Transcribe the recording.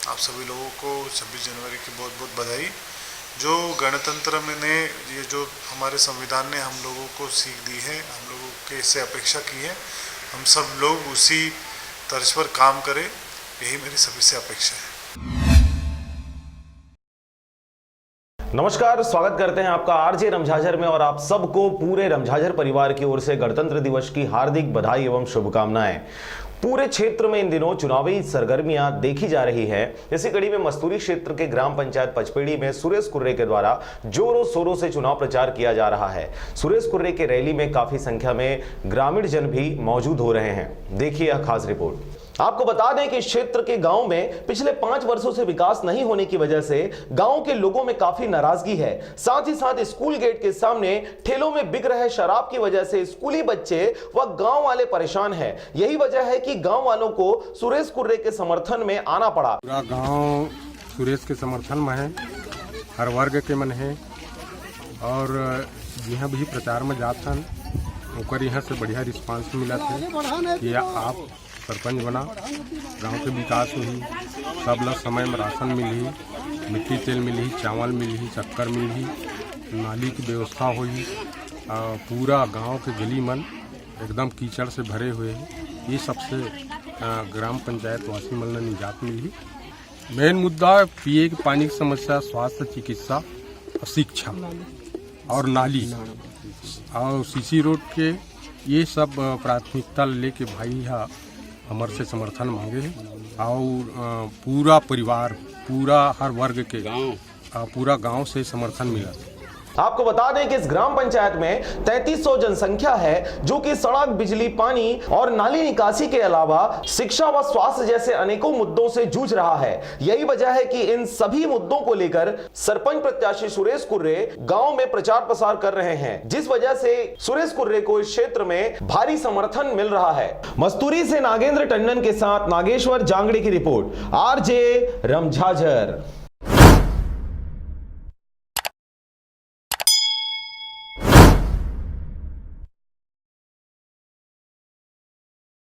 आप सभी लोगों को 26 जनवरी की बहुत बहुत बधाई। जो गणतंत्र में ने ये जो हमारे संविधान ने हम लोगों को सीख दी है, हम लोगों के इससे अपेक्षा की है, हम सब लोग उसी तर्ज पर काम करें, यही मेरी सभी से अपेक्षा है। नमस्कार, स्वागत करते हैं आपका आरजे रमझाझर में और आप सबको पूरे रमझाझर परिवार की ओर से गणतंत्र दिवस की हार्दिक बधाई एवं शुभकामनाएं। पूरे क्षेत्र में इन दिनों चुनावी सरगर्मियां देखी जा रही है। इसी कड़ी में मस्तूरी क्षेत्र के ग्राम पंचायत पचपेड़ी में सुरेश कुर्रे के द्वारा जोरों शोरों से चुनाव प्रचार किया जा रहा है। सुरेश कुर्रे के रैली में काफी संख्या में ग्रामीण जन भी मौजूद हो रहे हैं। देखिए यह खास रिपोर्ट। आपको बता दें कि इस क्षेत्र के गांव में पिछले 5 वर्षों से विकास नहीं होने की वजह से गांव के लोगों में काफी नाराजगी है। साथ ही साथ स्कूल गेट के सामने ठेलों में बिक रहे शराब की वजह से स्कूली बच्चे व गांव वाले परेशान हैं। यही वजह है कि गांव वालों को सुरेश कुर्रे के समर्थन में आना पड़ा। पूरा गांव सुरेश के समर्थन में है, हर वर्ग के मन है और यहाँ भी प्रचार में जात हन ओकर यहाँ से बढ़िया रिस्पांस मिला है कि आप सरपंच बना, गांव के विकास हुई, सब लोग समय में राशन मिली, मिट्टी तेल मिली, चावल मिली, शक्कर मिली, नाली की व्यवस्था हुई, पूरा गांव के गली मन एकदम कीचड़ से भरे हुए हैं। ये सबसे ग्राम पंचायत वासी मन ने निजात मिली। मेन मुद्दा पिए के पानी की समस्या, स्वास्थ्य, चिकित्सा, शिक्षा और नाली और सीसी रोड के ये सब प्राथमिकता लेके भाई यहाँ हमारे से समर्थन मांगे हैं और पूरा परिवार, पूरा हर वर्ग के पूरा गांव से समर्थन मिला। आपको बता दें कि इस ग्राम पंचायत में 3300 जनसंख्या है, जो कि सड़क, बिजली, पानी और नाली निकासी के अलावा शिक्षा व स्वास्थ्य जैसे अनेकों मुद्दों से जूझ रहा है। यही वजह है कि इन सभी मुद्दों को लेकर सरपंच प्रत्याशी सुरेश कुर्रे गांव में प्रचार प्रसार कर रहे हैं, जिस वजह से सुरेश कुर्रे को इस क्षेत्र में भारी समर्थन मिल रहा है। मस्तूरी से नागेंद्र टंडन के साथ नागेश्वर जांगड़े की रिपोर्ट, आरजे रमझाझर।